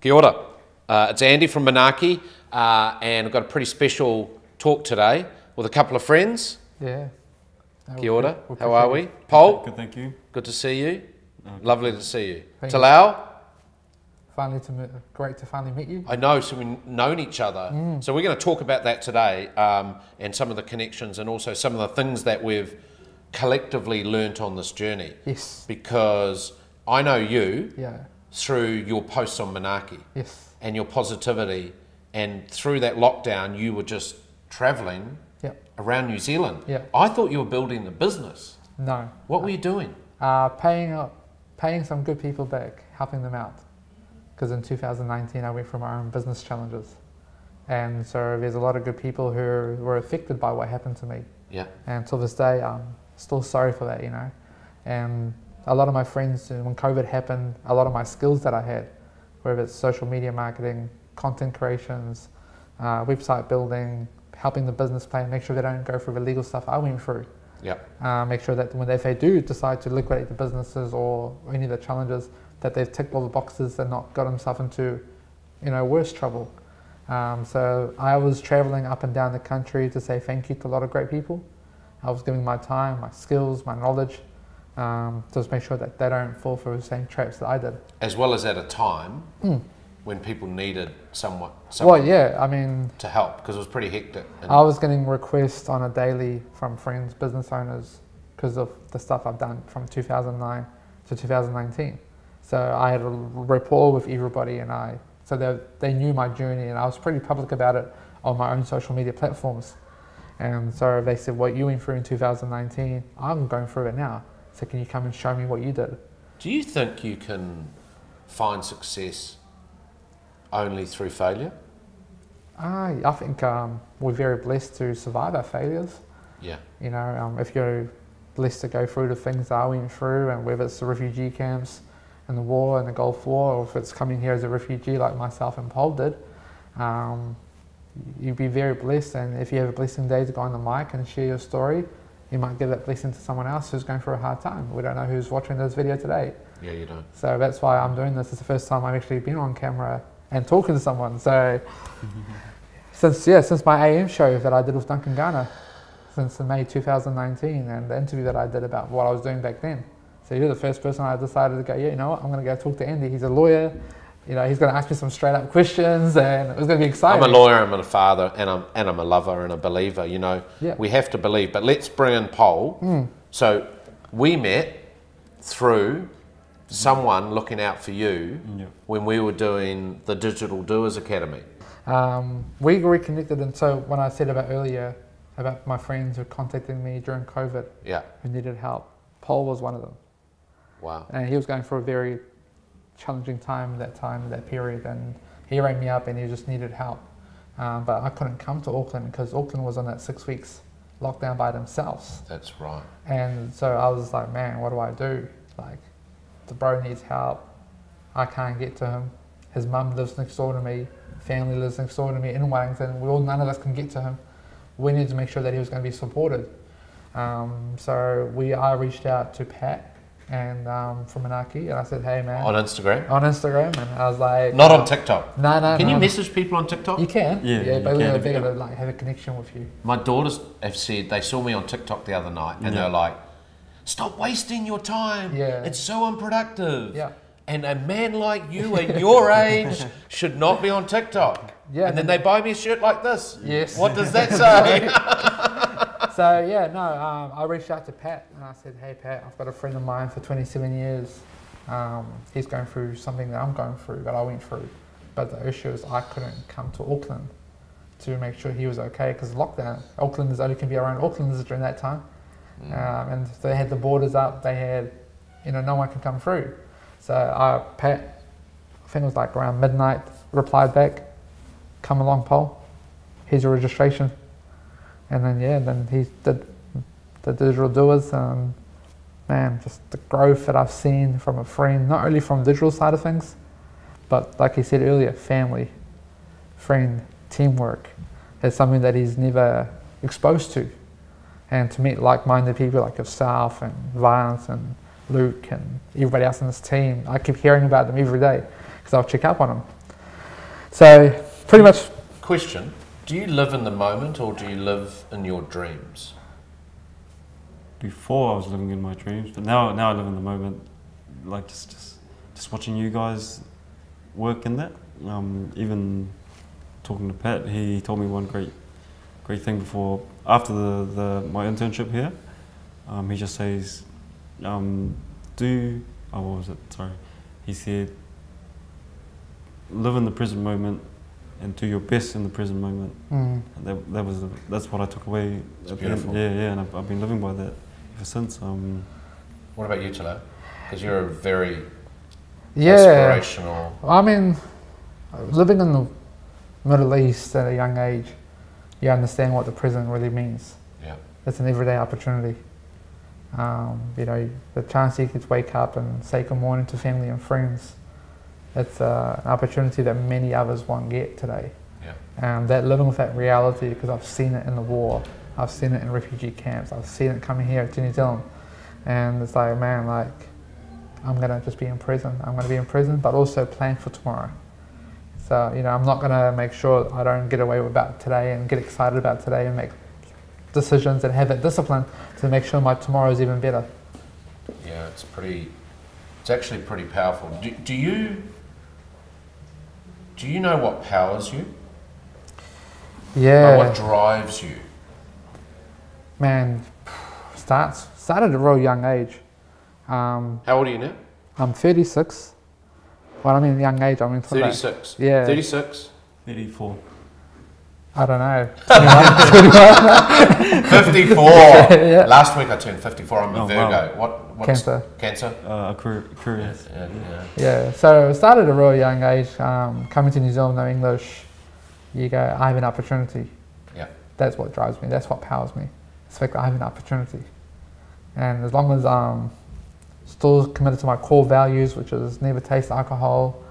Kia ora. It's Andy from Manaaki, and I've got a pretty special talk today with a couple of friends. Yeah. Kia ora. How are we? Paul? Good, thank you. Good to see you. Lovely to see you. Thank you. Talal? Great to finally meet you. I know, so we've known each other. So we're going to talk about that today, and some of the connections and also some of the things that we've collectively learnt on this journey. Yes. Because I know you Yeah. through your posts on Manaaki. Yes. And your positivity, and through that lockdown you were just travelling Yep. around New Zealand. Yeah. I thought you were building a business. No. What were you doing? Paying some good people back, helping them out. Because in 2019 I went through my own business challenges. And so there's a lot of good people who were affected by what happened to me. Yeah. And to this day, I'm still sorry for that, you know. And a lot of my friends, when COVID happened, a lot of my skills that I had, whether it's social media marketing, content creations, website building, helping the business plan, make sure they don't go through the legal stuff I went through. Yeah. Make sure that if they do decide to liquidate the businesses or any of the challenges, that they've ticked all the boxes and not got themselves into, worse trouble. So I was traveling up and down the country to say thank you to a lot of great people. I was giving my time, my skills, my knowledge, to just make sure that they don't fall for the same traps that I did. As well as at a time when people needed someone Well, yeah, I mean, to help, because it was pretty hectic. And I was getting requests on a daily from friends, business owners, because of the stuff I've done from 2009 to 2019. So I had a rapport with everybody, and so they knew my journey, and I was pretty public about it on my own social media platforms. And so they said, what you went through in 2019, I'm going through it now. So can you come and show me what you did? Do you think you can find success only through failure? I think we're very blessed to survive our failures. Yeah. If you're blessed to go through the things that I went through, and whether it's the refugee camps and the war and the Gulf War, or if it's coming here as a refugee like myself and Paul did, you'd be very blessed. And if you have a blessing day to go on the mic and share your story, you might give that blessing to someone else who's going through a hard time. We don't know who's watching this video today. Yeah, you don't. So that's why I'm doing this. It's the first time I've actually been on camera and talking to someone. So since my AM show that I did with Duncan Garner, since May 2019, and the interview that I did about what I was doing back then. So you're the first person I decided to go, yeah, you know what, I'm going to go talk to Andy. He's a lawyer. He's going to ask me some straight up questions, and it was going to be exciting. I'm a lawyer, I'm a father, and I'm a lover and a believer. Yeah. We have to believe. But let's bring in Paul. So we met through someone looking out for you when we were doing the Digital Doers Academy. We reconnected, and so when I said about earlier about my friends who contacted me during COVID, who needed help, Paul was one of them. Wow. And he was going through a very challenging that period, and he rang me up and he just needed help. But I couldn't come to Auckland because Auckland was on that 6 weeks lockdown by themselves. That's right. And so I was like, man, what do I do? Like, the bro needs help. I can't get to him. His mum lives next door to me. Family lives next door to me in Wellington. None of us can get to him. We needed to make sure that he was going to be supported. So I reached out to Pat and from Manaaki, and I said, hey man. On Instagram? On Instagram, and I was like... Not on TikTok? No. Can you message people on TikTok? You can. Yeah, but they're going to have a connection with you. My daughters have said, they saw me on TikTok the other night, and they're like, stop wasting your time. Yeah. It's so unproductive. Yeah. And a man like you at your age should not be on TikTok. Yeah. And then they buy me a shirt like this. Yes. What does that say? So I reached out to Pat and I said, hey Pat, I've got a friend of mine for 27 years. He's going through something that I'm going through, that I went through. But the issue is I couldn't come to Auckland to make sure he was okay, because lockdown, Aucklanders only can be around Aucklanders during that time. And they had the borders up, they had, no one can come through. So Pat, I think it was like around midnight, replied back, come along Paul, here's your registration. And then he did the Digital Doers. Man, just the growth that I've seen from a friend, not only from the digital side of things, but like he said earlier, family, friend, teamwork, is something that he's never exposed to. And to meet like-minded people like yourself and Vance and Luke and everybody else in this team, I keep hearing about them every day because I'll check up on them. So pretty much. Question: do you live in the moment or do you live in your dreams? Before I was living in my dreams, but now I live in the moment. Like just watching you guys work in that. Even talking to Pat, he told me one great thing before, after my internship here. He just says, what was it? Sorry. He said, live in the present moment and do your best in the present moment. And that's what I took away. It's beautiful. Yeah, and I've been living by that ever since. What about you, Talal? Because you're a very aspirational. I mean, living in the Middle East at a young age, you understand what the present really means. Yeah. It's an everyday opportunity. You know, the chance you could wake up and say good morning to family and friends. It's an opportunity that many others won't get today. Yeah. That living with that reality, because I've seen it in the war, I've seen it in refugee camps, I've seen it coming here to New Zealand, and it's like, man, like, I'm gonna just be in prison. I'm gonna be in prison, but also plan for tomorrow. So, you know, I'm not gonna make sure I don't get away with about today and get excited about today and make decisions and have that discipline to make sure my tomorrow is even better. Yeah, it's actually pretty powerful. Do you know what powers you? Yeah. Like what drives you? Man, started at a real young age. How old are you now? I'm 36. Well, I mean young age, I mean 36. Yeah. 36. 34. I don't know. 54. Yeah. Last week I turned 54. I'm a Virgo. Wow. What's Cancer. Cancer? Aquarius. Yeah. So I started at a real young age. Coming to New Zealand, no English. You go, I have an opportunity. Yeah. That's what drives me. That's what powers me. It's the fact that I have an opportunity. And as long as still committed to my core values, which is never taste alcohol,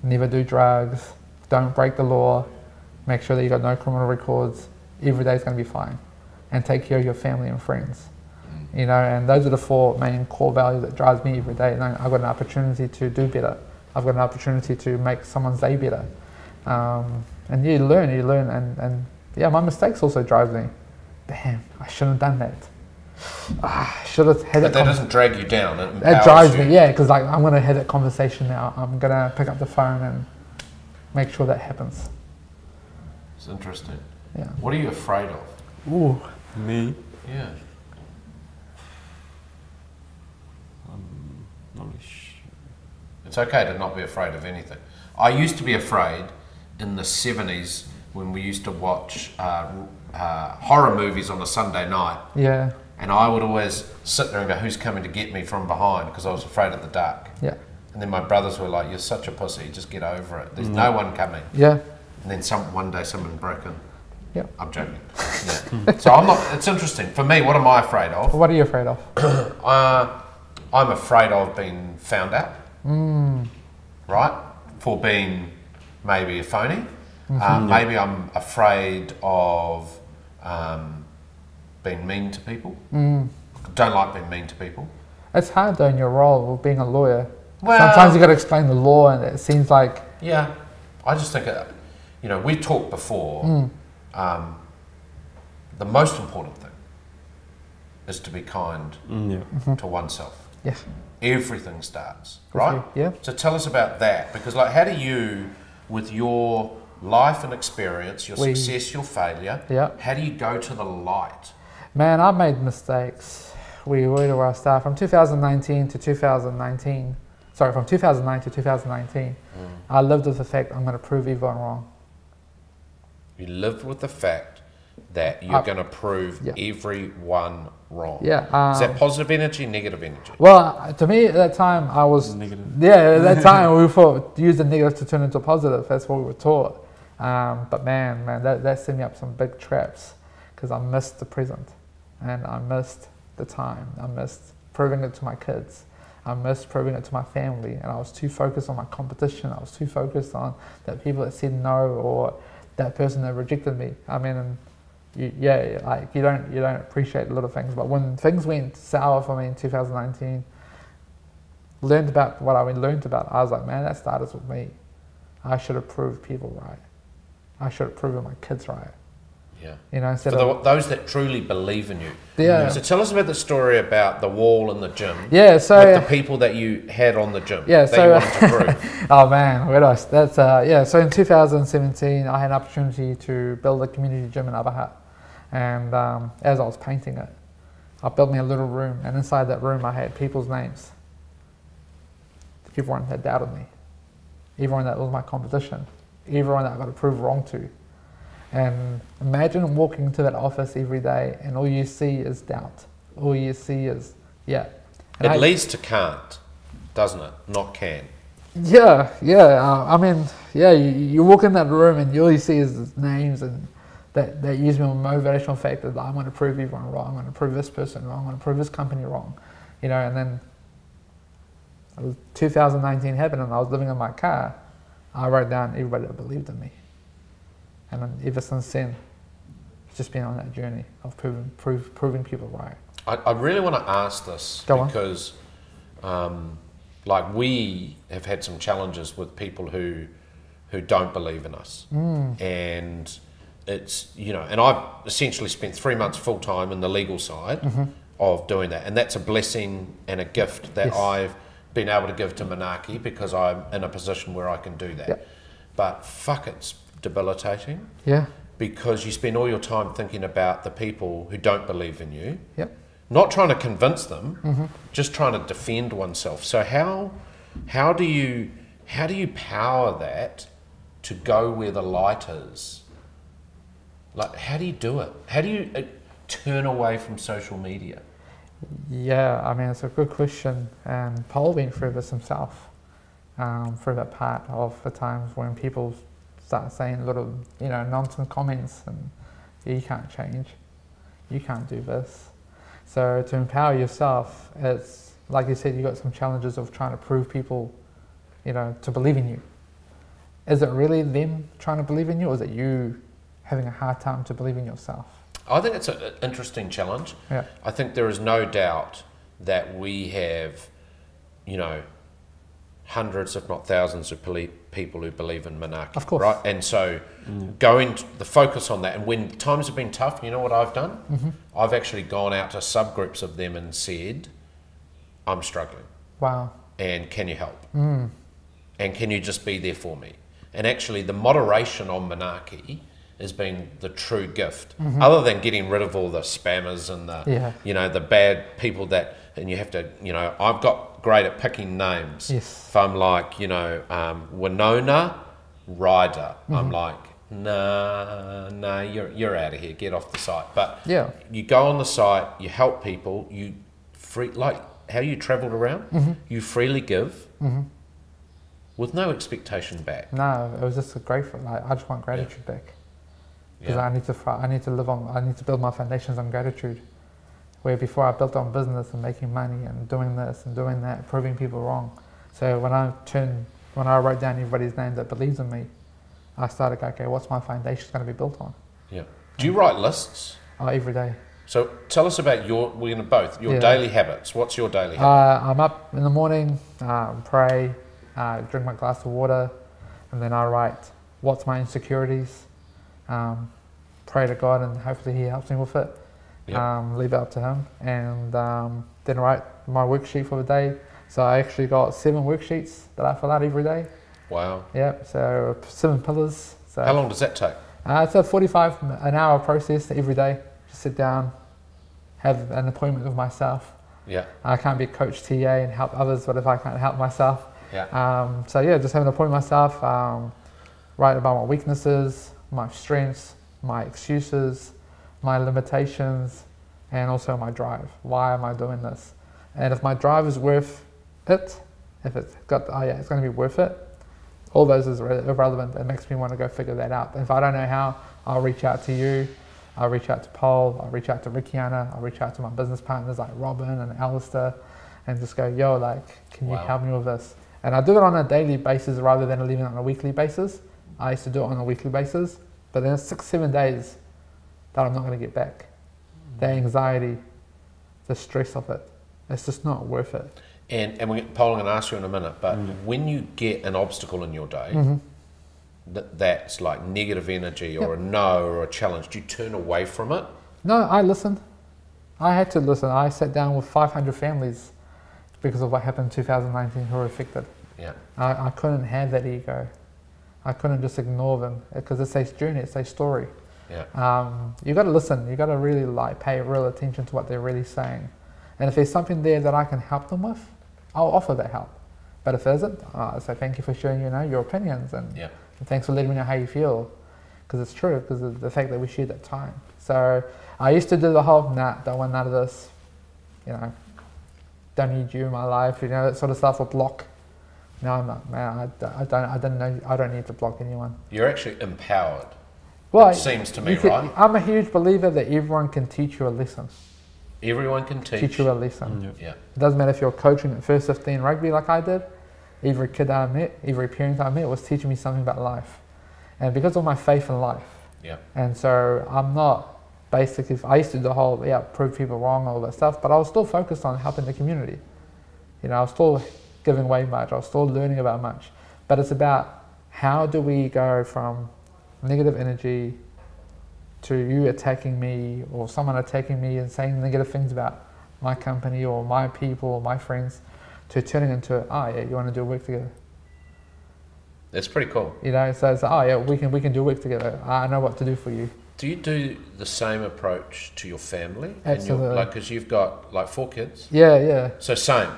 never do drugs, don't break the law, make sure that you got no criminal records, every day is going to be fine. And take care of your family and friends. You know, and those are the 4 main core values that drives me every day. And I've got an opportunity to do better. I've got an opportunity to make someone's day better. And you learn, and yeah, my mistakes also drives me. Damn, I shouldn't have done that. I should have had But that doesn't drag you down. It drives me, yeah, because like I'm gonna have that conversation now. I'm gonna pick up the phone and make sure that happens. It's interesting. Yeah. What are you afraid of? Ooh. Me? Yeah. Not really sure. It's okay to not be afraid of anything. I used to be afraid in the 70s when we used to watch horror movies on a Sunday night. Yeah. And I would always sit there and go, who's coming to get me from behind? Because I was afraid of the dark. Yeah. And then my brothers were like, you're such a pussy, just get over it. There's no one coming. Yeah. And then one day someone broke in. Yeah. I'm joking. Yeah. So it's interesting. For me, what am I afraid of? What are you afraid of? I'm afraid of being found out. Right? For being maybe a phony. Maybe I'm afraid of being mean to people. Don't like being mean to people. It's hard though in your role of being a lawyer. Well, sometimes you got to explain the law, and it seems like. Yeah, I just think we talked before. The most important thing is to be kind to oneself. Yeah. Everything starts, right? Yeah. So tell us about that, because like, how do you, with your life and experience, your success, your failure, how do you go to the light? Man, I've made mistakes. Where do I start? From 2019 to 2019. Sorry, from 2009 to 2019, I lived with the fact I'm going to prove everyone wrong. You lived with the fact that you're going to prove everyone wrong. Yeah. Is that positive energy, negative energy? Well, to me at that time, I was negative. Yeah, at that time we thought use the negative to turn into positive. That's what we were taught. But man, that set me up some big traps because I missed the present, and I missed the time. I missed proving it to my kids. I missed proving it to my family, and I was too focused on my competition. I was too focused on that people that said no or that person that rejected me. I mean, you don't appreciate a lot of things. But when things went sour for me in 2019, learned about what I learned about, I was like, man, that started with me. I should have proved people right. I should have proven my kids right. Yeah. You know, For those that truly believe in you. Yeah. So tell us about the story about the wall in the gym. Yeah, so with the people that you had on the gym. Yeah, that so you wanted to prove. oh man, where do I? That's yeah. So in 2017, I had an opportunity to build a community gym in Awaha, and as I was painting it, I built me a little room, and inside that room, I had people's names. Everyone that doubted me, everyone that was my competition, everyone that I got to prove wrong to. And imagine walking into that office every day and all you see is doubt. All you see is, yeah. And it leads to can't, doesn't it? Not can. Yeah, yeah. I mean, yeah, you walk in that room and all you see is names and that use me on motivational factors. I'm going to prove everyone wrong. I'm going to prove this person wrong. I'm going to prove this company wrong. You know, and then 2019 happened and I was living in my car. I wrote down everybody that believed in me. And then ever since then, it's just been on that journey of proving people right. I really want to ask this because like we have had some challenges with people who don't believe in us. And it's, you know, and I've essentially spent 3 months full time in the legal side of doing that. And that's a blessing and a gift that I've been able to give to Manaaki because I'm in a position where I can do that. Yep. But fuck, it's debilitating. Yeah. Because you spend all your time thinking about the people who don't believe in you. Yep. Not trying to convince them, just trying to defend oneself. So how do you power that to go where the light is? Like, how do you do it? How do you turn away from social media? Yeah, I mean, it's a good question. And Paul went through this himself, through that part of the times when people start saying little, you know, nonsense comments and you can't change, you can't do this. So to empower yourself, it's like you said, you got some challenges of trying to prove people, you know, to believe in you. Is it really them trying to believe in you, or is it you having a hard time to believe in yourself? I think it's an interesting challenge. Yeah. I think there is no doubt that we have, you know, hundreds, if not thousands, of people who believe in Manaaki. Of course. Right? And so going to the focus on that, and when times have been tough, you know what I've done? I've actually gone out to subgroups of them and said, I'm struggling. Wow. And can you help? And can you just be there for me? And actually the moderation on Manaaki has been the true gift. Other than getting rid of all the spammers and the, you know, the bad people that, and you have to, you know, I've got great at picking names. Yes. If I'm like, you know, Winona Ryder, I'm like, nah, you're out of here, get off the site. But you go on the site, you help people, you free, like how you travelled around, you freely give with no expectation back. No, it was just a grateful. Like, I just want gratitude back. Because I need to build my foundations on gratitude. Where before I built on business and making money and doing this and doing that, proving people wrong. So when I wrote down everybody's name that believes in me, I started going, okay, what's my foundation going to be built on? Yeah. Do you write lists? Oh, every day. So tell us about your daily habits. What's your daily habit? I'm up in the morning, pray, drink my glass of water, and then I write what's my insecurities, pray to God, and hopefully He helps me with it. Leave it up to Him, and then write my worksheet for the day. So I actually got 7 worksheets that I fill out every day. Wow. Yep. So 7 pillars. So how long does that take? It's a 45 an hour process every day. Just sit down, have an appointment with myself. Yeah. I can't be a coach TA and help others, but if I can't help myself. Yeah. So yeah, just have an appointment with myself. Write about my weaknesses, my strengths, my excuses, my limitations, and also my drive. Why am I doing this? And if my drive is worth it, if it's got, it's going to be worth it, all those is irrelevant. It makes me want to go figure that out. If I don't know how, I'll reach out to you, I'll reach out to Paul, I'll reach out to Rickiana, I'll reach out to my business partners like Robin and Alistair, and just go, yo, like, can you help me with this? And I do it on a daily basis rather than leaving it on a weekly basis. I used to do it on a weekly basis, but then it's 6-7 days that I'm not going to get back. The anxiety, the stress of it, it's just not worth it. And Paul, I'm going to ask you in a minute, but when you get an obstacle in your day, that's like negative energy or a no or a challenge, do you turn away from it? No, I listened. I had to listen. I sat down with 500 families because of what happened in 2019 who were affected. Yeah. I couldn't have that ego. I couldn't just ignore them because it's their journey, it's their story. Yeah. You got to listen. You got to really pay real attention to what they're really saying. And if there's something there that I can help them with, I'll offer that help. But if there isn't, I say thank you for sharing, your opinions and thanks for letting me know how you feel, because it's true, because of the fact that we shared that time. So I used to do the whole, don't want none of this, don't need you in my life, that sort of stuff, or block. No, I'm not, man. I don't need to block anyone. You're actually empowered. Well, it seems to me, right? I'm a huge believer that everyone can teach you a lesson. Everyone can teach you a lesson. Yeah. It doesn't matter if you're coaching at first 15 rugby like I did. Every kid I met, every parent I met was teaching me something about life. And because of my faith in life. Yeah. And so I'm not basically, I used to do the whole, prove people wrong, all that stuff, but I was still focused on helping the community. I was still giving away much. I was still learning about much. But it's about how do we go from negative energy to you attacking me or someone attacking me and saying negative things about my company or my people or my friends, to turning into, you want to do work together. That's pretty cool. So it's, we can do work together. I know what to do for you. Do you do the same approach to your family? Absolutely. Because you've got 4 kids. Yeah. So same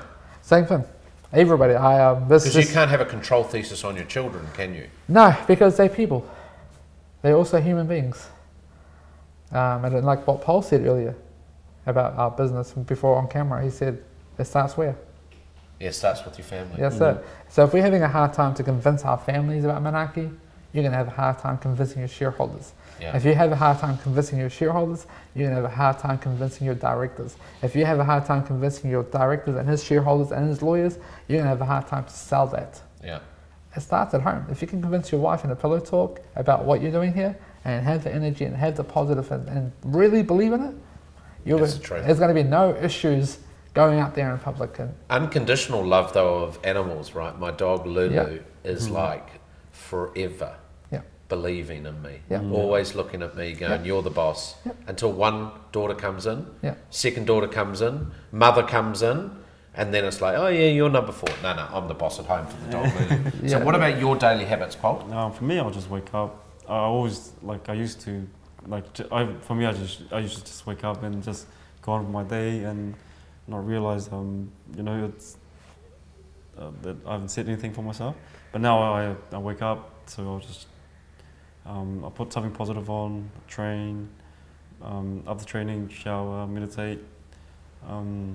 thing. Everybody. Because you can't have a control thesis on your children, can you? No, because they're people. They're also human beings. And like what Paul said earlier about our business before on camera, he said, it starts where? Yeah, it starts with your family. That's it. So if we're having a hard time to convince our families about Manaki, you're going to have a hard time convincing your shareholders. Yeah. If you have a hard time convincing your shareholders, you're going to have a hard time convincing your directors. If you have a hard time convincing your directors and his shareholders and his lawyers, you're going to have a hard time to sell that. Yeah. It starts at home. If you can convince your wife in a pillow talk about what you're doing here and have the energy and have the positive and really believe in it, there's going to be no issues going out there in public. And unconditional love, though, of animals, right? My dog Lulu is like forever believing in me, always looking at me going, you're the boss, until one daughter comes in, second daughter comes in, mother comes in, and then it's like, you're number 4. No, I'm the boss at home for the dog Lulu. So what about your daily habits, Paul? For me, I'll just wake up. I always, I used to, I used to just wake up and just go on with my day and not realize, it's that I haven't said anything for myself. But now I wake up, so I'll just, I put something positive on, train, after training, shower, meditate.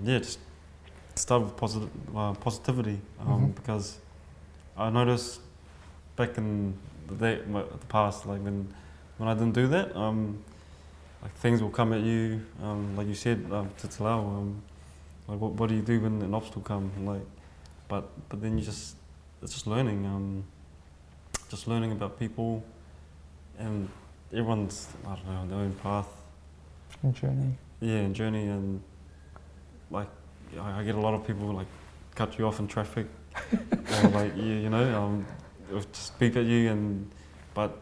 Just start with positivity, because I noticed back in the past, when I didn't do that, things will come at you, like you said to Talal, what do you do when an obstacle comes? But then it's just learning, about people, and everyone's, on their own path. And journey. Yeah, and journey, and I get a lot of people cut you off in traffic, or just beep at you, but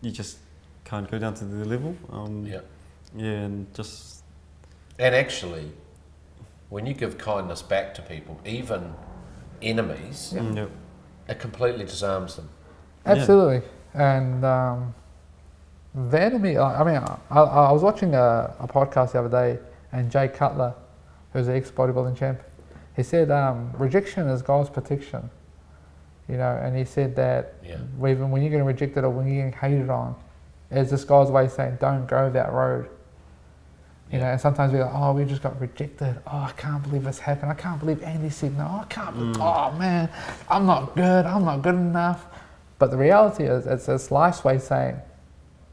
you just can't go down to the level. And actually, when you give kindness back to people, even enemies, it completely disarms them. Absolutely. And the enemy, I was watching a podcast the other day, and Jay Cutler, who's an ex-bodybuilding champ, he said rejection is God's protection. And he said that even when you're getting rejected or when you're getting hated on, it's just God's way of saying, don't go that road. And sometimes we go, we just got rejected. I can't believe this happened. I can't believe Andy said no. I can't believe, man, I'm not good enough. But the reality is, it's life's way of saying,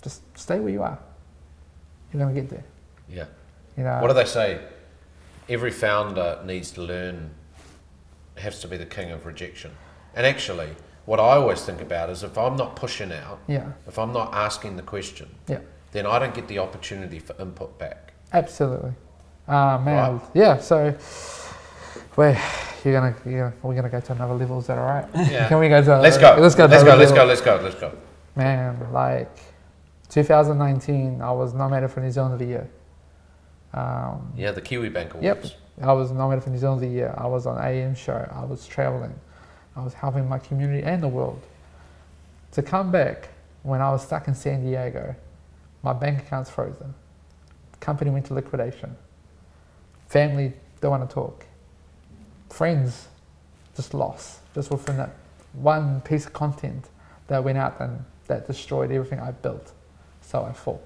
just stay where you are. You're going to get there. Yeah. What do they say? Every founder needs to learn, has to be the king of rejection. And actually, what I always think about is if I'm not pushing out, if I'm not asking the question, then I don't get the opportunity for input back. Absolutely. Man. Right. Yeah, so we're gonna go to another level. Is that all right? Yeah. Can we go to? Let's go. Let's go. Let's go. Man, like 2019, I was nominated for New Zealand of the Year. Yeah, the Kiwi Bank Awards. Yep, I was nominated for New Zealand of the Year. I was on AM show. I was traveling. I was helping my community and the world. To come back when I was stuck in San Diego, my bank account's frozen. Company went to liquidation. Family don't want to talk. Friends just lost, just within that one piece of content that went out and that destroyed everything I built. So I fought.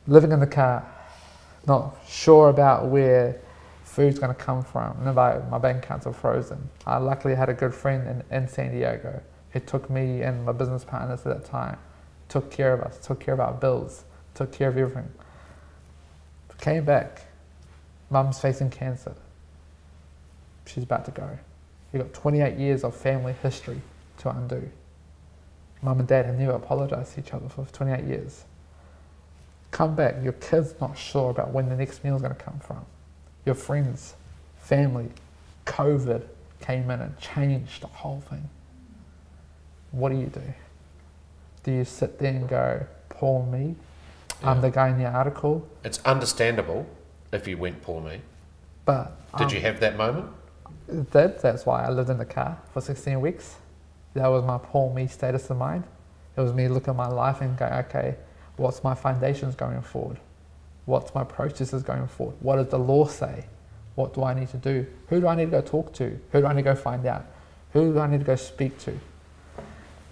Living in the car, not sure about where food's going to come from. My bank accounts are frozen. I luckily had a good friend in San Diego who took me and my business partners at that time, took care of us, took care of our bills, took care of everything. Came back, mum's facing cancer. She's about to go. You've got 28 years of family history to undo. Mum and dad have never apologized to each other for 28 years. Come back, your kid's not sure about when the next meal is going to come from. Your friends, family, COVID came in and changed the whole thing. What do? Do you sit there and go, poor me? Yeah. I'm the guy in the article. It's understandable if you went poor me. But did you have that moment? That's why I lived in the car for 16 weeks. That was my poor me status of mind. It was me looking at my life and going, okay, what's my foundations going forward? What's my processes going forward? What does the law say? What do I need to do? Who do I need to go talk to? Who do I need to go find out? Who do I need to go speak to?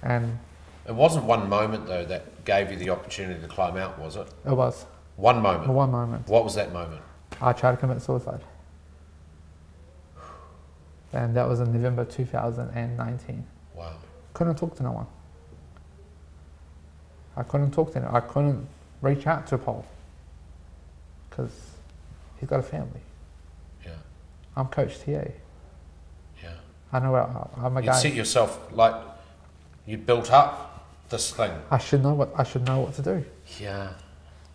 And it wasn't one moment though that gave you the opportunity to climb out, was it? It was. One moment? One moment. What was that moment? I tried to commit suicide. And that was in November 2019. Wow. Couldn't talk to no one. I couldn't talk to anyone. I couldn't reach out to Paul because he's got a family. Yeah. I'm Coach TA. Yeah. I know I'm a guy. You'd set yourself, like, you built up this thing. I should know what to do. Yeah.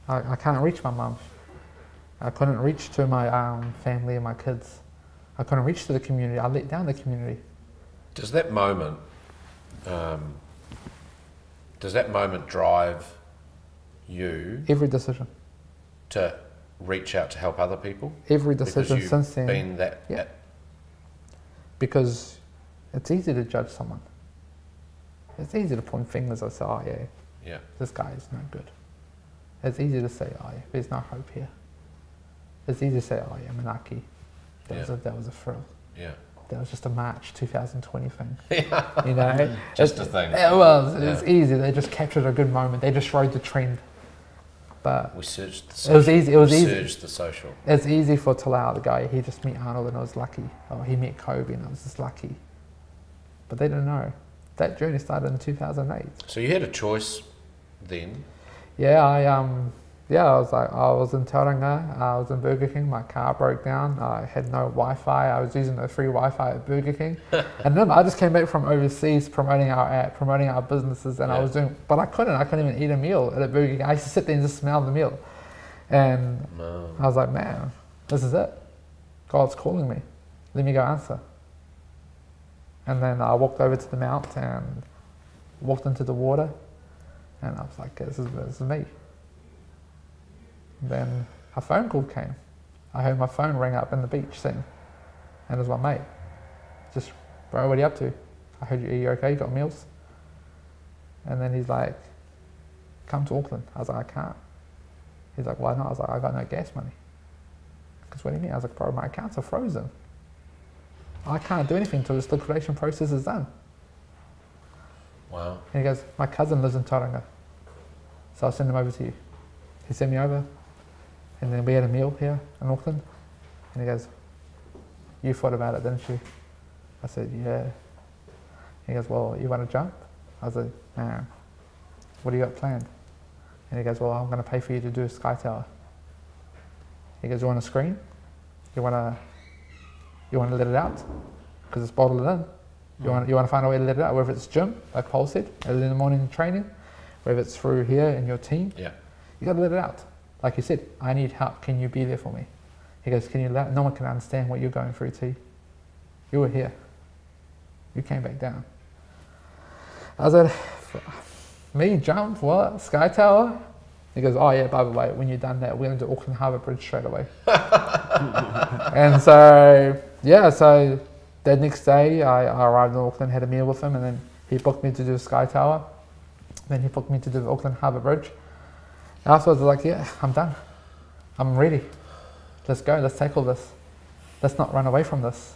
I can't reach my mum. I couldn't reach to my family and my kids. I couldn't reach to the community. I let down the community. Does that moment drive you? Every decision. To reach out to help other people? Every decision since then. Been that. Yeah. Because it's easy to judge someone. It's easy to point fingers and say, oh yeah, this guy is no good. It's easy to say, oh yeah, there's no hope here. It's easy to say, oh yeah, Manaki. That was a thrill. Yeah. That was just a March 2020 thing. Yeah. You know? Just a thing. It was. It was easy. They just captured a good moment. They just rode the trend. But we surged the social. It was easy. It was easy. Surged the social. It's easy for Talal, the guy. He just met Arnold and I was lucky. Oh, he met Kobe and I was just lucky. But they didn't know. That journey started in 2008. So you had a choice then? Yeah, I was in Tauranga, I was in Burger King, my car broke down, I had no Wi-Fi, I was using the free Wi-Fi at Burger King. And then I just came back from overseas promoting our app, promoting our businesses, and I was doing, but I couldn't even eat a meal at a Burger King. I used to sit there and just smell the meal. And I was like, man, this is it. God's calling me. Let me go answer. And then I walked over to the mount and walked into the water, and I was like, this is me. Then a phone call came. I heard my phone ring up in the beach scene, and it was my mate. Just, bro, what are you up to? I heard you, are you okay? You got meals? And then he's like, come to Auckland. I was like, I can't. He's like, why not? I was like, I got no gas money. Because what do you mean? I was like, bro, my accounts are frozen. I can't do anything until this liquidation process is done. Wow. And he goes, my cousin lives in Tauranga, so I'll send him over to you. He sent me over, and then we had a meal here in Auckland, and he goes, you thought about it, didn't you? I said, yeah. He goes, well, you want to jump? I was like, nah. What do you got planned? And he goes, well, I'm going to pay for you to do a sky tower. He goes, you want a screen? You want to let it out? Because it's bottled in. You want to find a way to let it out, whether it's gym, like Paul said, early in the morning training, whether it's through here in your team. Yeah. You got to let it out. Like you said, I need help. Can you be there for me? He goes, can you let, no one can understand what you're going through, T. You were here. You came back down. I said, me jump, what, Sky Tower? He goes, oh yeah, by the way, when you're done that, we're going to do Auckland Harbour Bridge straight away. And so, yeah, so the next day I arrived in Auckland, had a meal with him, and then he booked me to do Sky Tower. Then he booked me to do the Auckland Harbour Bridge. And afterwards I was like, yeah, I'm done. I'm ready. Let's go, let's tackle this. Let's not run away from this.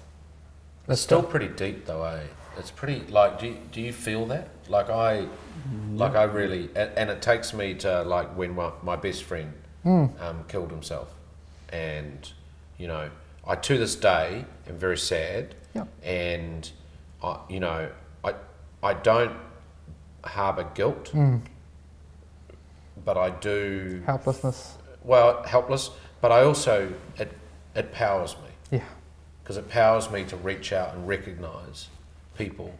It's still pretty deep though, eh? It's pretty, like, do you feel that? Like I really, and it takes me to like when my best friend killed himself. And, you know, I to this day am very sad. Yep. And, you know, I don't harbour guilt, but I do... Helplessness. Well, helpless, but I also, it powers me. Yeah. Because it powers me to reach out and recognise people,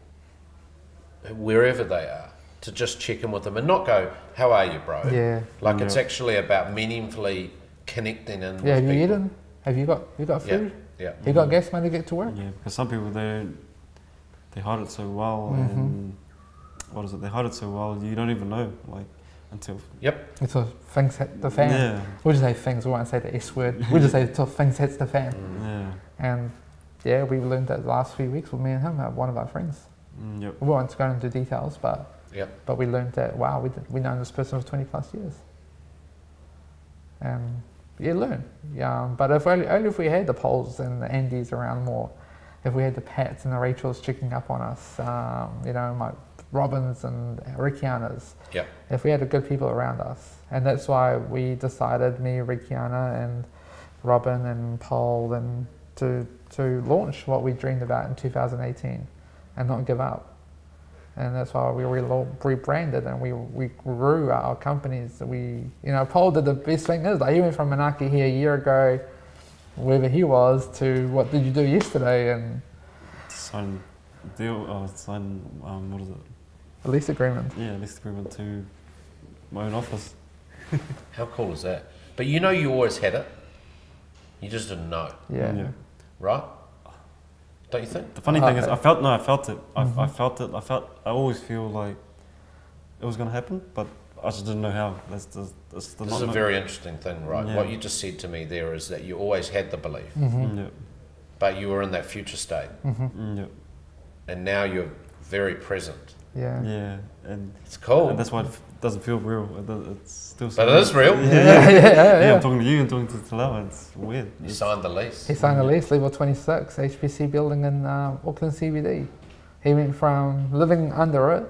wherever they are, to just check in with them and not go, how are you, bro? Yeah. Like it's actually about meaningfully connecting in with Yeah, have you people. eaten? Have you got food? Yeah. You got gas money to get to work? Yeah, because some people, they hide it so well, and what is it? They hide it so well, you don't even know, like, until... Yep. Until things hit the fan. Yeah. We'll just say things, we won't say the S word. We'll just say until things hits the fan. Yeah. And yeah, we learned that the last few weeks with me and him, one of our friends. Yep. We won't go into details, but we learned that, wow, we known this person for 20 plus years. And you learn. Yeah, but only if we had the Pols and the Andys around more, if we had the Pats and the Rachels checking up on us, you know, my Robins and Rickianas, if we had the good people around us. And that's why we decided, me, Rickiana and Robin and Pol, and to launch what we dreamed about in 2018 and not give up. And that's why we rebranded and we grew our companies. You know, Pol did the best thing is, like, he went from Manaki here a year ago, wherever he was, to what did you do yesterday? And sign deal, what is it? A lease agreement. Yeah, lease agreement to my own office. How cool is that? But you know you always had it. You just didn't know. Yeah. Right? Don't you think? The funny thing is, I felt it. I felt it. I always feel like it was going to happen, but I just didn't know how. This is a very interesting thing, right? Yeah. What you just said to me there is that you always had the belief, but you were in that future state. And now you're very present. Yeah. Yeah, and it's cool. And that's why it doesn't feel real. It's still. But it is real. Yeah. I'm talking to you and talking to Talal. It's weird. You signed the lease. He signed the lease, level 26, HPC building in Auckland CBD. He went from living under it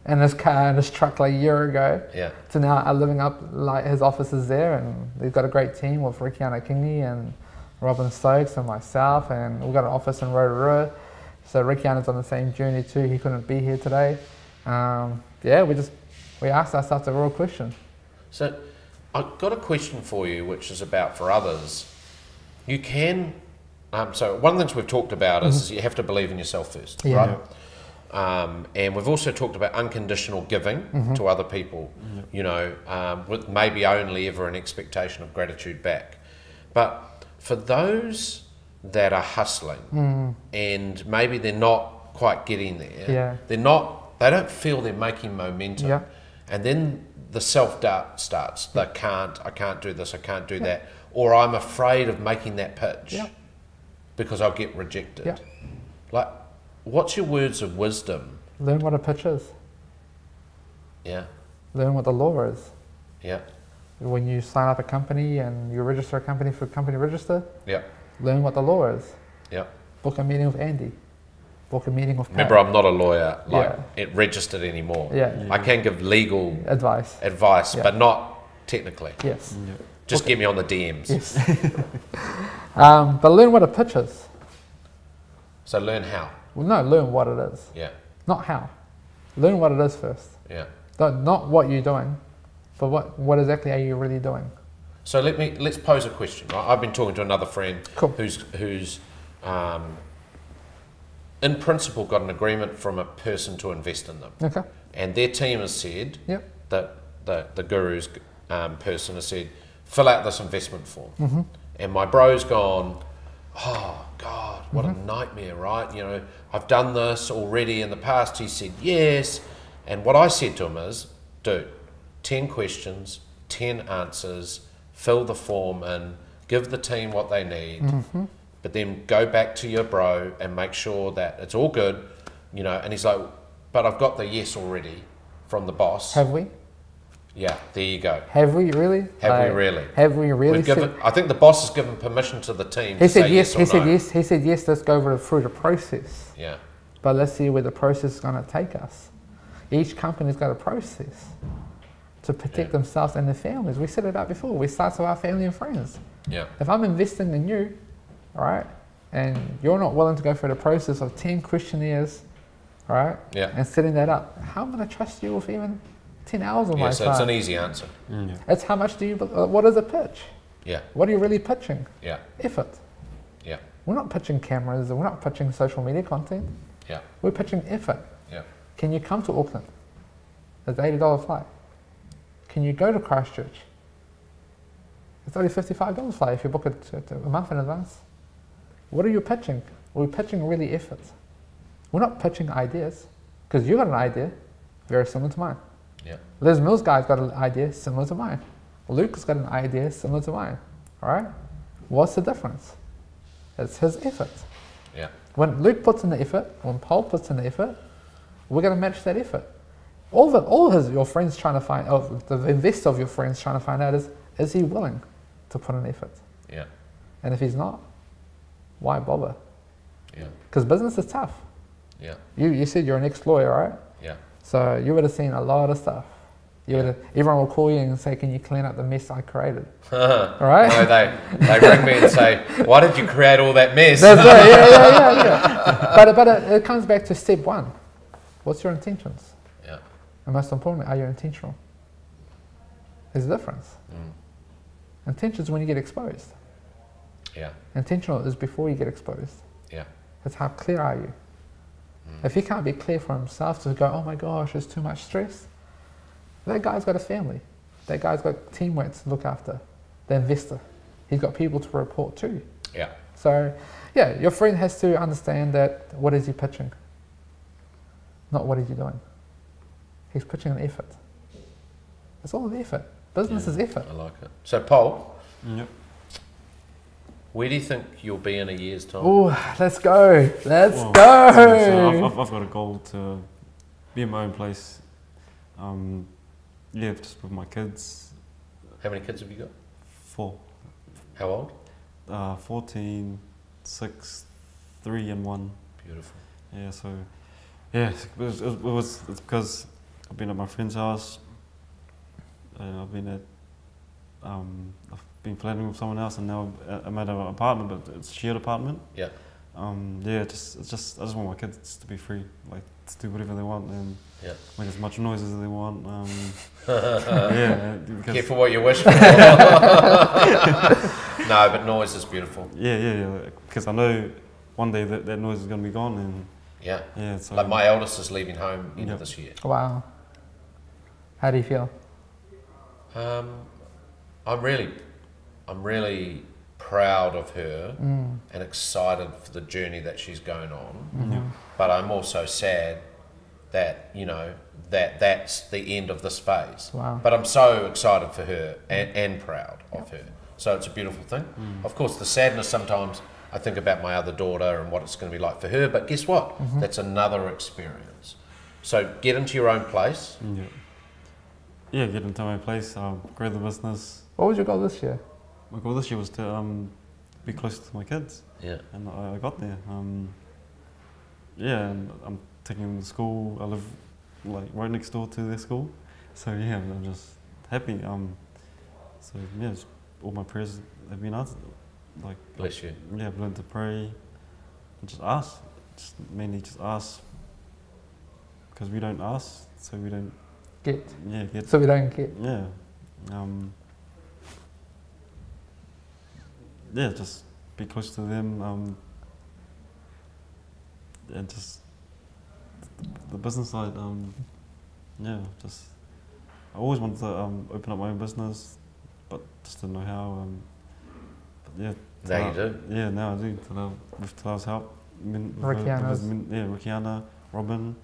in his car and his truck like a year ago to now living up, like, his office is there, and they've got a great team with Rickiana Kingi and Robin Stokes and myself, and we've got an office in Rotorua. So Rickiana's on the same journey too. He couldn't be here today. We asked ourselves a real question. So I've got a question for you, which is about for others. You can, so one of the things we've talked about is you have to believe in yourself first, right? And we've also talked about unconditional giving to other people, you know, with maybe only ever an expectation of gratitude back. But for those that are hustling and maybe they're not quite getting there, they don't feel they're making momentum, and then the self-doubt starts. I can't do this, I can't do that, or I'm afraid of making that pitch because I'll get rejected. Like, what's your words of wisdom? Learn what a pitch is. Learn what the law is. When you sign up a company and you register a company for company register, learn what the law is. Book a meeting with Andy. Book a meeting with Pat. Remember, I'm not a lawyer, it registered anymore. I can give legal advice, but not technically. Just get me on the DMs. But learn what a pitch is. So learn how. Well, no, learn what it is. Not how. Learn what it is first. Not what you're doing, but what exactly are you really doing? So let's pose a question. Right? I've been talking to another friend who's in principle got an agreement from a person to invest in them. And their team has said that the guru's person has said, fill out this investment form. And my bro's gone, oh God, what a nightmare, right? You know, I've done this already in the past. He said yes. And what I said to him is, dude, 10 questions, 10 answers, fill the form in, give the team what they need, but then go back to your bro and make sure that it's all good, you know. And he's like, but I've got the yes already from the boss. Have we? Yeah, there you go. Have we really? Have we really? Have we really? I think the boss has given permission to the team. He to said say yes. He or said no. yes. He said yes. Let's go through the process. Yeah. But let's see where the process is going to take us. Each company's got a process to protect themselves and their families. We said it about before. We start with our family and friends. Yeah. If I'm investing in you, all right, and you're not willing to go through the process of 10 questionnaires, all right, and setting that up, how am I going to trust you with even 10 hours of my so time? it's an easy answer. It's how much do you, what is a pitch? Yeah. What are you really pitching? Yeah. Effort. Yeah. We're not pitching cameras, we're not pitching social media content. Yeah. We're pitching effort. Yeah. Can you come to Auckland? It's an $80 flight. Can you go to Christchurch? It's only $55 flight if you book it a month in advance. What are you pitching? We're pitching really effort. We're not pitching ideas, because you got an idea very similar to mine. Yeah. Liz Mills guy's got an idea similar to mine. Luke's got an idea similar to mine. All right? What's the difference? It's his effort. Yeah. When Luke puts in the effort, when Paul puts in the effort, we're going to match that effort. Your friends trying to find, the investor of your friends trying to find out is he willing to put in effort? Yeah. And if he's not, why bother? Yeah. Because business is tough. Yeah. You said you're an ex-lawyer, right? Yeah. So you would have seen a lot of stuff. Everyone will call you and say, can you clean up the mess I created? All right? No, they ring me and say, why did you create all that mess? That's right, yeah. But it comes back to step one. What's your intentions? Yeah. And most importantly, are you intentional? There's a difference. Intentions when you get exposed. Yeah. Intentional is before you get exposed. Yeah. It's how clear are you? If he can't be clear for himself to go, oh my gosh, there's too much stress, that guy's got a family. That guy's got teamwork to look after. The investor. He's got people to report to. Yeah. So, yeah, your friend has to understand that what is he pitching? Not what is he doing. He's pitching an effort. It's all the effort. Business is effort. I like it. So, Paul, Yep. where do you think you'll be in a year's time? Oh, let's go. Let's So go. I've got a goal to be in my own place. Just with my kids. How many kids have you got? 4. How old? 14, 6, 3 and 1. Beautiful. Yeah, so it's because I've been at my friend's house. I've been flatting with someone else, and now I'm at an apartment, but it's a shared apartment. Yeah. I just want my kids to be free, like to do whatever they want and make as much noise as they want. Careful what you wish for. No, but noise is beautiful. Yeah. Because I know one day that noise is going to be gone, and so like my eldest is leaving home end of this year. Wow. How do you feel? I'm really proud of her and excited for the journey that she's going on. But I'm also sad that, that's the end of this phase. Wow. But I'm so excited for her and proud of her. So it's a beautiful thing. Of course, the sadness sometimes, I think about my other daughter and what it's going to be like for her, but guess what? That's another experience. So get into your own place. Yeah, get into my place, grow the business. What was your goal this year? My goal this year was to be closer to my kids. Yeah. And I got there. And I'm taking them to school. I live right next door to their school. So I'm just happy. All my prayers have been answered. Bless you. Yeah, I've learned to pray and just ask. Mainly just ask. Because we don't ask, so we don't Get. get. So we don't get. Yeah. Just be close to them, and just the business side. I always wanted to open up my own business, but just didn't know how. But yeah. Now you do. Yeah, now I do. With Talal's help. Ricciana's. Ricciana, Robin,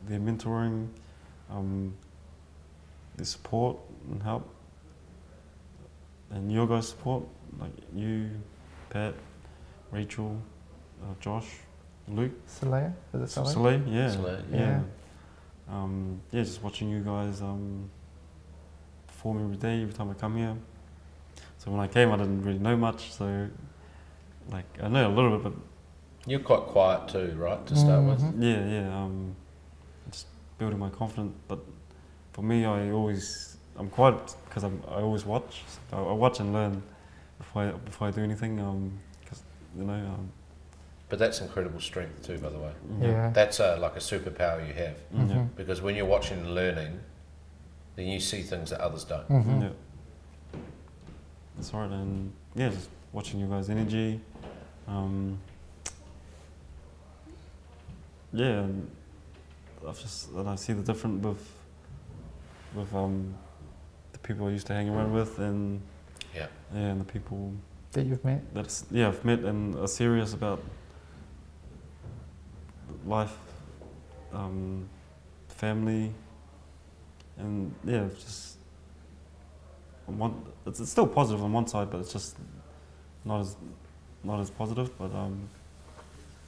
their mentoring, their support and help, and your guys' support, like you, Pat, Rachel, Josh, Luke. Soleil? Is it Soleil? Soleil, yeah. Soleil, yeah. Just watching you guys perform every day, every time I come here. So when I came, I didn't really know much, so like I know a little bit, but You're quite quiet too, right, to start with? yeah, just building my confidence. But for me, I'm quiet because I always watch. So I watch and learn before I do anything. Because But that's incredible strength too, by the way. Yeah. That's like a superpower you have. Yeah. Because when you're watching and learning, then you see things that others don't. Mm-hmm. Yeah. That's right, and yeah, just watching you guys' energy. Yeah, and I see the difference with the people I used to hang around with, and and the people that you've met. I've met and are serious about life, family, and yeah, just it's still positive on one side, but it's just not as positive. But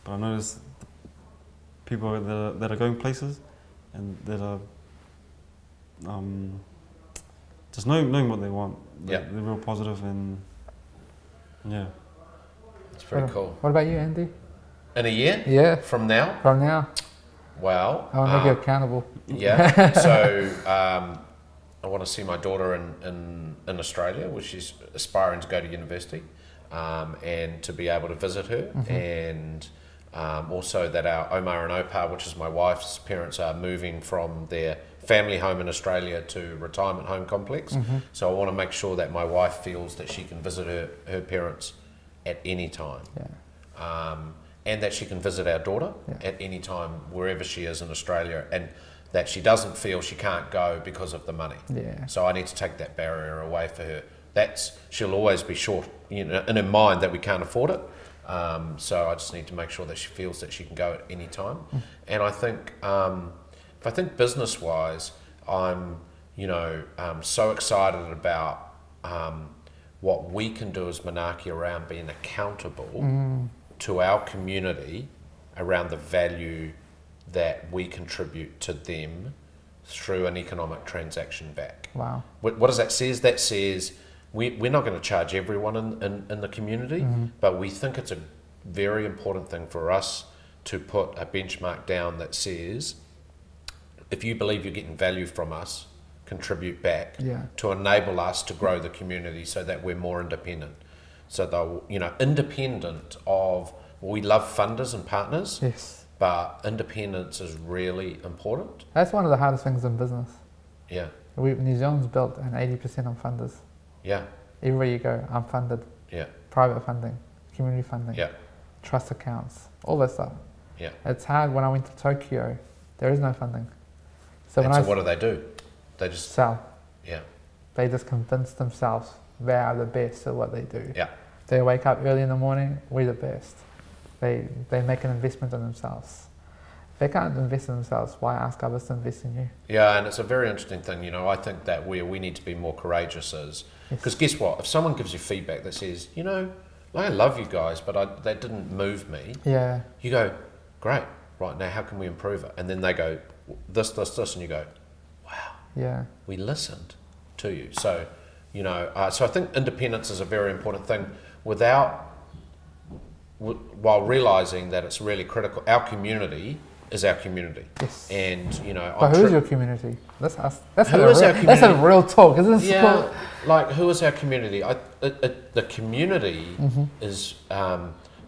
I notice people that are going places and that are just knowing what they want. They're real positive, and yeah. It's pretty cool. What about you, Andy? In a year? Yeah. From now? From now. Wow. I want to make you accountable. Yeah. So I want to see my daughter in Australia, where she's aspiring to go to university, and to be able to visit her, and also that our Omar and Opa, which is my wife's parents, are moving from their family home in Australia to retirement home complex. So I want to make sure that my wife feels that she can visit her parents at any time. Yeah. And that she can visit our daughter at any time wherever she is in Australia, and that she doesn't feel she can't go because of the money. Yeah. So I need to take that barrier away for her. She'll always be short, in her mind, that we can't afford it. So I just need to make sure that she feels that she can go at any time. And I think, if I think business-wise, I'm so excited about what we can do as Manaaki around being accountable to our community around the value that we contribute to them through an economic transaction back. Wow. What does that say? That says we're not going to charge everyone in the community, but we think it's a very important thing for us to put a benchmark down that says, if you believe you're getting value from us, contribute back to enable us to grow the community so that we're more independent. So they'll, independent of, we love funders and partners, Yes. but independence is really important. That's one of the hardest things in business. Yeah. New Zealand's built on 80% on funders. Yeah. Everywhere you go, unfunded. Yeah. Private funding, community funding, Yeah. trust accounts, all that stuff. Yeah. It's hard. When I went to Tokyo, there is no funding. So What do? They just sell. Yeah. They just convince themselves they are the best at what they do. Yeah. They wake up early in the morning, we're the best. They make an investment in themselves. If they can't invest in themselves, why ask others to invest in you? Yeah, and it's a very interesting thing. I think that we need to be more courageous because guess what? If someone gives you feedback that says, I love you guys, but that didn't move me. Yeah. You go, great. Right, now how can we improve it? And then they go, this, and you go, wow. Yeah. We listened to you. So, so I think independence is a very important thing while realizing that it's really critical. Our community is our community. Yes. And, But who's your community? Let's ask. That's Who is our community? That's a real talk, isn't it? Yeah, who is our community? The community is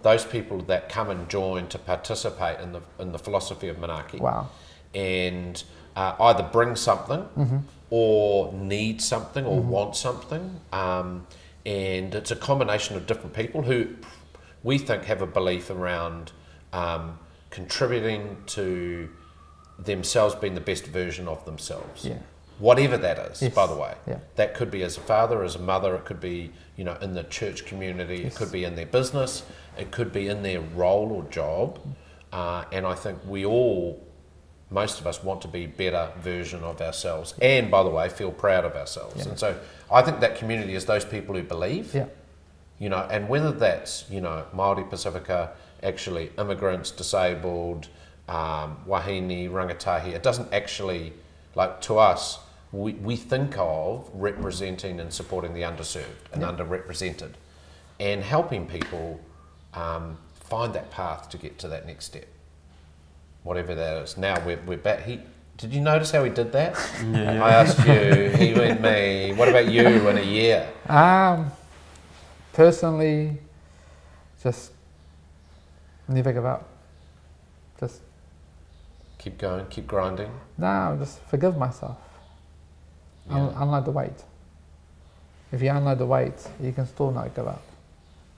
those people that come and join to participate in the philosophy of Manaaki. Wow. And either bring something or need something or want something. And it's a combination of different people who we think have a belief around contributing to themselves being the best version of themselves. Yeah. whatever that is, Yes. by the way. Yeah. That could be as a father, as a mother, it could be, you know, in the church community, Yes. it could be in their business, it could be in their role or job. And I think most of us want to be a better version of ourselves, and by the way, feel proud of ourselves. Yeah. And so I think that community is those people who believe, Yeah. you know, and whether that's, you know, Māori Pacifica, actually immigrants, disabled, wahine, rangatahi, it doesn't actually, like, to us, we think of representing and supporting the underserved and underrepresented, and helping people find that path to get to that next step, whatever that is. Now we're back. Did you notice how he did that? Yeah. I asked you, he went me. What about you in a year? Personally, just never give up. Just Keep going, keep grinding. just forgive myself. Yeah. Unload the weight. If you unload the weight, you can still not give up.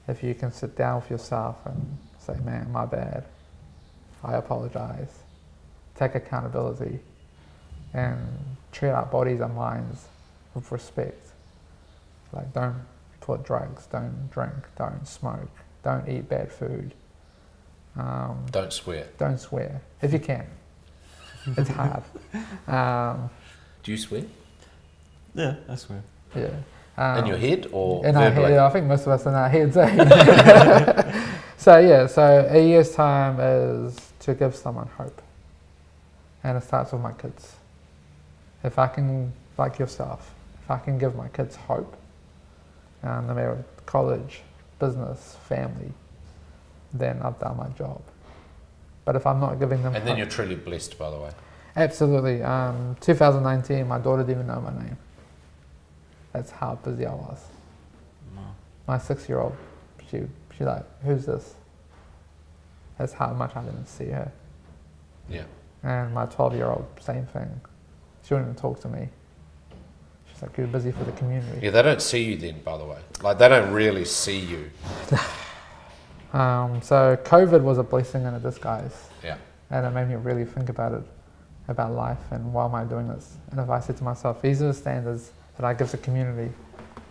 If you can sit down with yourself and say, man, my bad, I apologize, take accountability, and treat our bodies and minds with respect. Like, don't put drugs, don't drink, don't smoke, don't eat bad food. Don't swear. Don't swear, if you can. It's hard. Do you swear? Yeah, I swear. Yeah. In your head or In our verbally? head, I think most of us in our heads. Eh? So a year's time is to give someone hope, and it starts with my kids. If I can, like yourself, if I can give my kids hope, no matter college, business, family, then I've done my job. But if I'm not giving them And hope, then you're truly blessed, by the way. absolutely. 2019, my daughter didn't even know my name. That's how busy I was. No. My 6-year-old, she's like, who's this? That's how much I didn't see her. Yeah. And my 12-year-old, same thing. She wouldn't even talk to me. She's like, you're busy for the community. Yeah, they don't see you then, by the way. Like, they don't really see you. So COVID was a blessing in a disguise. Yeah. And it made me really think about it, about life and why am I doing this? And if I said to myself, these are the standards that I give the community,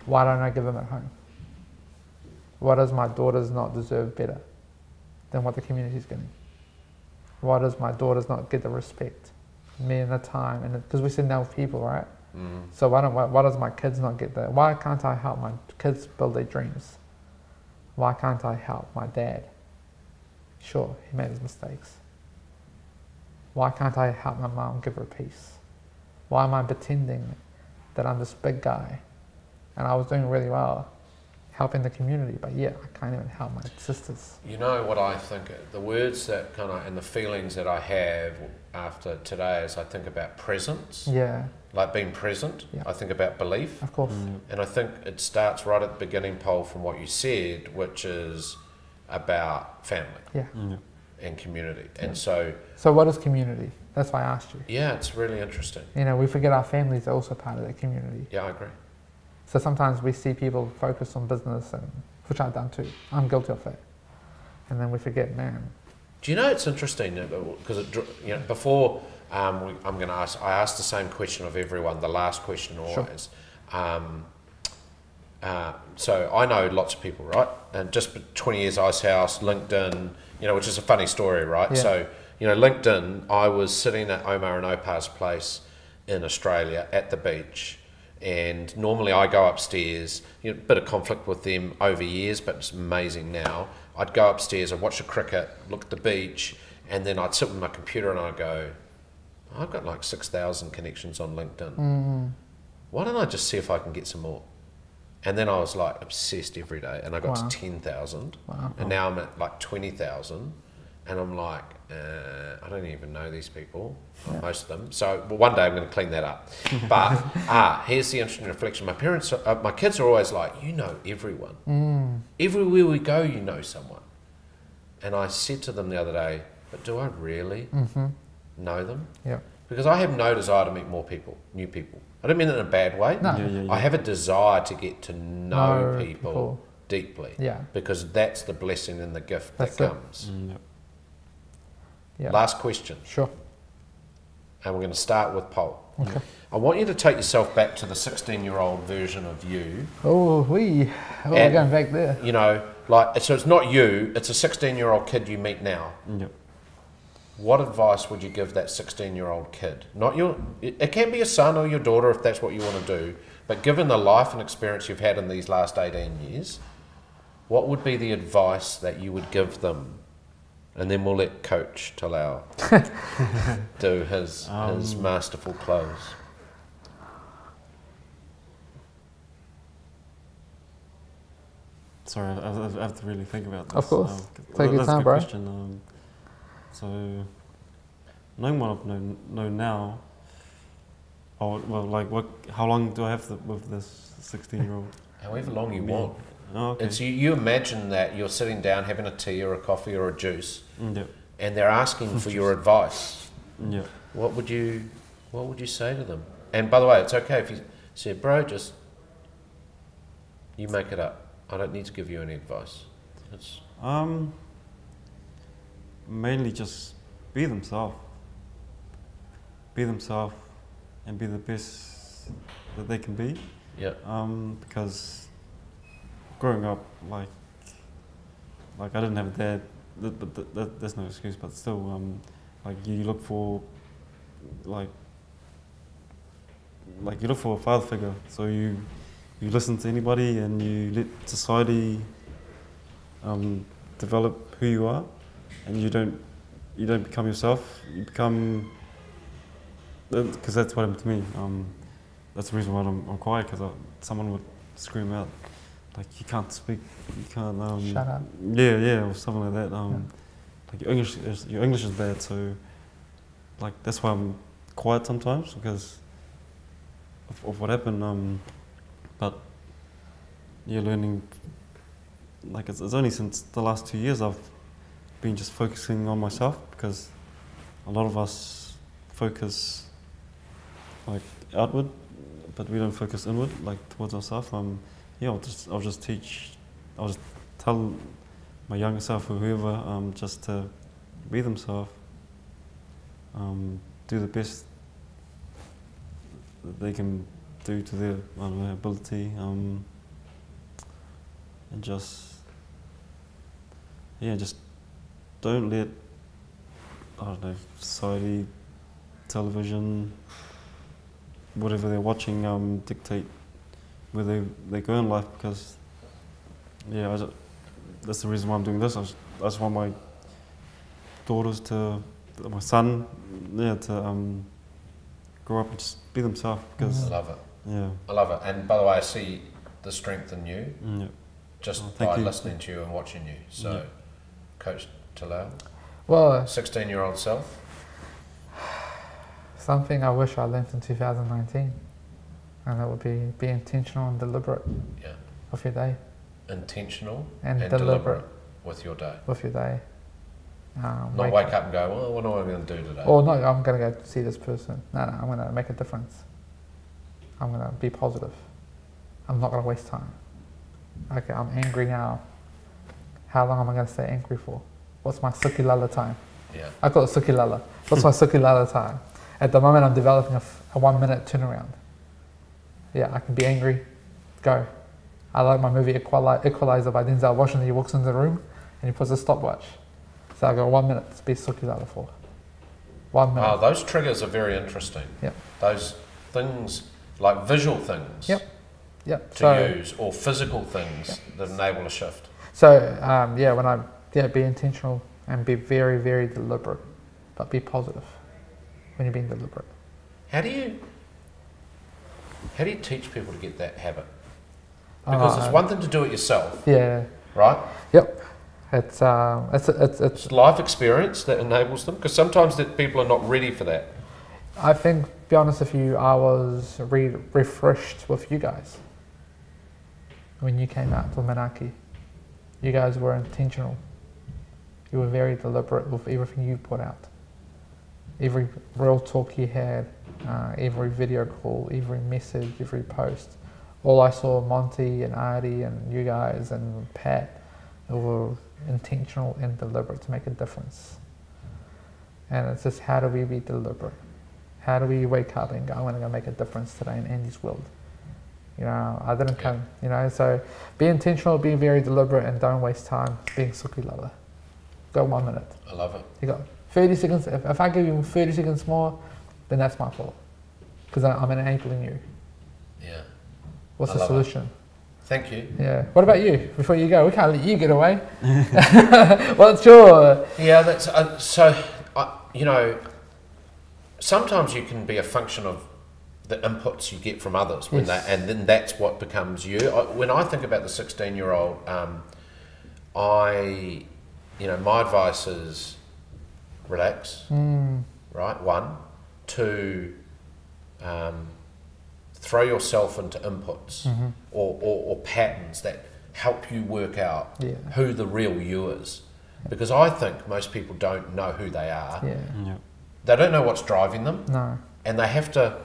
why don't I give them at home? Why does my daughters not deserve better than what the community is getting? Why does my daughters not get the respect, me and the time? And because we sit down with people, right? Mm. So why does my kids not get that? Why can't I help my kids build their dreams? Why can't I help my dad? Sure, he made his mistakes. Why can't I help my mom give her peace? Why am I pretending that I'm this big guy and I was doing really well helping the community, but yeah, I can't even help my sisters? You know what I think? The words that kind of, and the feelings that I have after today is I think about presence, Yeah, like being present. Yeah. I think about belief. of course. And I think it starts right at the beginning, Paul, from what you said, which is about family Yeah. Yeah. and community. Yeah. And so, So what is community? That's why I asked you. yeah, it's really interesting. You know, we forget our families are also part of that community. Yeah, I agree. So sometimes we see people focus on business, and which I've done too. I'm guilty of that. And then we forget, man. Do you know it's interesting because before I'm going to ask. I asked the same question of everyone. The last question always. So I know lots of people, right? And just 20 years Ice House, LinkedIn, which is a funny story, right? Yeah. So LinkedIn. I was sitting at Omar and Opa's place in Australia at the beach. And normally I go upstairs, a bit of conflict with them over years, but it's amazing now. I'd go upstairs, I'd watch the cricket, look at the beach, and then I'd sit with my computer and I'd go, I've got like 6,000 connections on LinkedIn. Mm. Why don't I just see if I can get some more? And then I was like obsessed every day, and I got Wow. to 10,000, Wow. and now I'm at like 20,000, and I'm like, I don't even know these people, most of them. So one day I'm going to clean that up. But here's the interesting reflection. My kids are always like, you know everyone. Mm. Everywhere we go, you know someone. And I said to them the other day, but do I really know them? Yeah. Because I have no desire to meet more people, new people. I don't mean it in a bad way. No. Yeah. I have a desire to get to know people deeply. Yeah. Because that's the blessing and the gift That's that it. comes. Yep. Yeah. Last question. Sure. and we're going to start with Phol. Okay. I want you to take yourself back to the 16-year-old version of you. Oh, we're going back there. You know, like, so it's not you, it's a 16-year-old kid you meet now. Yep. What advice would you give that 16-year-old kid? Not your, it can be your son or your daughter if that's what you want to do, but given the life and experience you've had in these last 18 years, what would be the advice that you would give them? And then we'll let Coach Talal do his masterful close. Sorry, I have to really think about this. Of course. Take your time, bro. Question. So, knowing what I've known now, how long do I have with this 16-year-old? However long you want. Oh, okay. It's you imagine that you're sitting down having a tea or a coffee or a juice, Yep. and they're asking for your advice. Yeah. What would you say to them? And by the way, it's okay if you said, bro, just you make it up. I don't need to give you any advice. It's mainly just be themselves. Be themselves and be the best that they can be. Yeah. Because growing up, like I didn't have a dad, but that's no excuse. But still, like you look for, like you look for a father figure. So you listen to anybody, and you let society develop who you are, and you don't become yourself. You become, because that's what happened to me. That's the reason why I'm quiet, because someone would scream out, like, you can't speak, you can't. Shut up. Yeah, or something like that. Like your English is bad, so like that's why I'm quiet sometimes, because of what happened. But yeah, learning, like it's only since the last 2 years I've been just focusing on myself, because a lot of us focus like outward, but we don't focus inward, like towards ourselves. I'll just tell my younger self or whoever, just to be themselves, do the best that they can do to their ability, and just don't let, I don't know, society, television, whatever they're watching, dictate where they go in life, because that's the reason why I'm doing this. I just want my daughters my son, to grow up and just be themselves, because I love it. Yeah. I love it. And by the way, I see the strength in you just by you. listening to you and watching you. So, Coach Talal, Well, 16-year-old self. something I wish I learned in 2019, and that would be intentional and deliberate with your day. Intentional and deliberate with your day. With your day. Not wake up and go, well, what am I going to do today? Or no, I'm going to go see this person. No, I'm going to make a difference. I'm going to be positive. I'm not going to waste time. Okay, I'm angry now. How long am I going to stay angry for? What's my sukilala time? Yeah. I call it sukilala. What's my sukilala time? At the moment, I'm developing a 1 minute turnaround. Yeah, I can be angry. Go. I like my movie Equalizer by Denzel Washington. He walks into the room and he puts a stopwatch. So I go 1 minute to be sukilala for. 1 minute. Oh, those triggers are very interesting. Yep. Those things, like visual things Yep. to use, or physical things that enable a shift. So, be intentional and be very, very deliberate, but be positive when you're being deliberate. How do you teach people to get that habit? Because it's one thing to do it yourself. Yeah. Right? Yep. It's life experience that enables them, because sometimes people are not ready for that. I think, to be honest with you, I was refreshed with you guys when you came out to Manaki. You guys were intentional. You were very deliberate with everything you put out. Every real talk you had, every video call, every message, every post. All I saw, Monty and Artie and you guys and Pat, they were intentional and deliberate to make a difference. And it's just, how do we be deliberate? How do we wake up and go, I'm going to go make a difference today in Andy's world? You know, I didn't come, you know, so be intentional, be very deliberate, and don't waste time being suki lover. Go 1 minute. I love it. You got 30 seconds. If I give you 30 seconds more, then that's my fault. Because I'm enabling you. Yeah. What's the solution? Thank you. Yeah. What about you? Before you go, we can't let you get away. What's your... Yeah, that's you know, sometimes you can be a function of the inputs you get from others, when and then that's what becomes you. When I think about the 16-year-old, you know, my advice is relax, right? 1, 2, throw yourself into inputs or patterns that help you work out who the real you is. Because I think most people don't know who they are. Yeah. They don't know what's driving them. No. And they have to,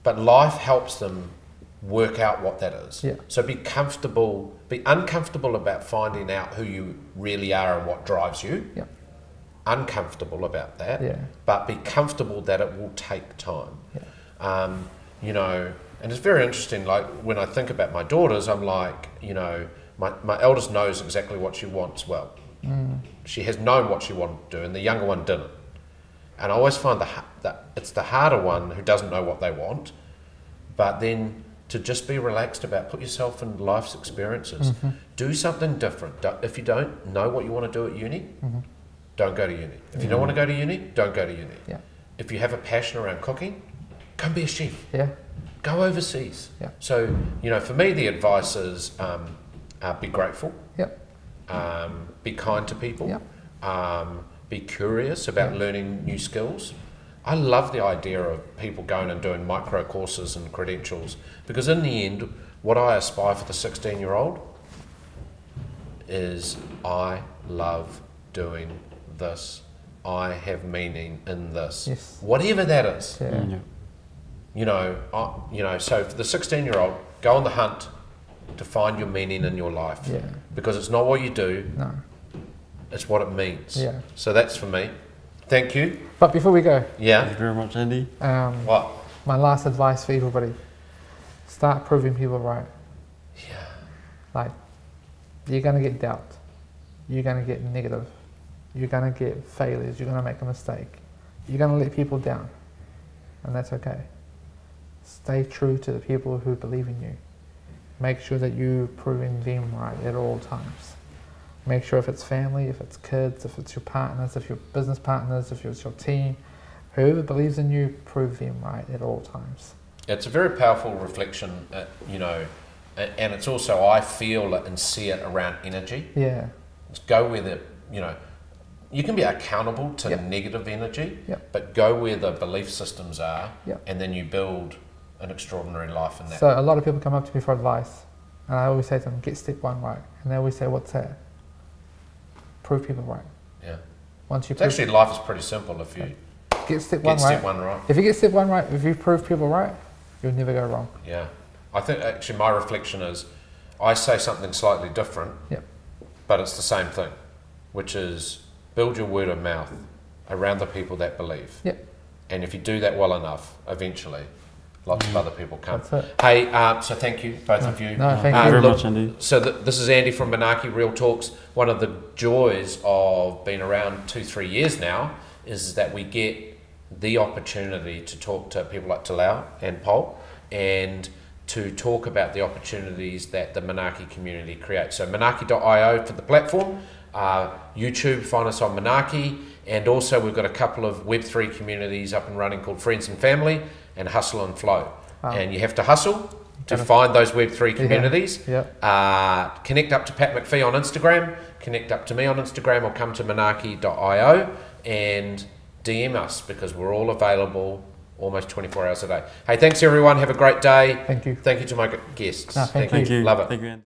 but life helps them work out what that is. Yeah. So be uncomfortable about finding out who you really are and what drives you. Yeah. Uncomfortable about that. Yeah. But be comfortable that it will take time. Yeah. You know, and it's very interesting, like when I think about my daughters, I'm like, you know, my eldest knows exactly what she wants well. She has known what she wanted to do, and the younger one didn't. And I always find that it's the harder one who doesn't know what they want, but then to just be relaxed about, put yourself in life's experiences, do something different. If you don't know what you want to do at uni, don't go to uni. If you don't want to go to uni, don't go to uni. Yeah. If you have a passion around cooking, go and be a chef. Yeah. Go overseas. Yeah. So, you know, for me, the advice is be grateful. Yep. Be kind to people. Yep. Be curious about learning new skills. I love the idea of people going and doing micro courses and credentials, because in the end, what I aspire for the 16-year-old is I love doing this. I have meaning in this. Yes. Whatever that is. Yeah. You know, so for the 16-year-old, go on the hunt to find your meaning in your life. Yeah. Because it's not what you do, No. it's what it means. Yeah. So that's for me. Thank you. But before we go, Thank Yeah. you very much, Andy. What? my last advice for everybody: start proving people right. Yeah. Like, you're gonna get doubt, you're gonna get negative, you're gonna get failures, you're gonna make a mistake, you're gonna let people down, and that's okay. Stay true to the people who believe in you. Make sure that you're proving them right at all times. Make sure, if it's family, if it's kids, if it's your partners, if your business partners, if it's your team, whoever believes in you, prove them right at all times. It's a very powerful reflection, you know, and it's also, I feel it and see it around energy. Yeah. Just go where the, you know, you can be accountable to Yep. negative energy, Yep. but go where the belief systems are, Yep. and then you build an extraordinary life in that. So a lot of people come up to me for advice, and I always say to them, get step 1 right. And they always say, what's that? Prove people right. Yeah. Once you It's actually, life is pretty simple if you get step 1 get right. step 1 right. If you get step 1 right, if you prove people right, you'll never go wrong. Yeah. I think actually my reflection is, I say something slightly different, Yep. but it's the same thing, which is build your word of mouth around the people that believe. Yep. And if you do that well enough, eventually lots of other people come. That's it. Hey, so thank you, both of you. No, thank Thank you very look, much, Andy. So this is Andy from Manaki Real Talks. One of the joys of being around 2-3 years now is that we get the opportunity to talk to people like Talal and Phol, and to talk about the opportunities that the Manaki community creates. So Manaki.io for the platform, YouTube, find us on Manaki, and also we've got a couple of Web3 communities up and running called Friends and Family and Hustle and Flow. And you have to hustle to find those Web3 communities. Yeah. Connect up to Pat McPhee on Instagram, connect up to me on Instagram, or come to Manaki.io and DM us, because we're all available almost 24 hours a day. Hey, thanks everyone. Have a great day. Thank you. Thank you to my guests. No, thank Thank you. Love it. Thank you, Andy.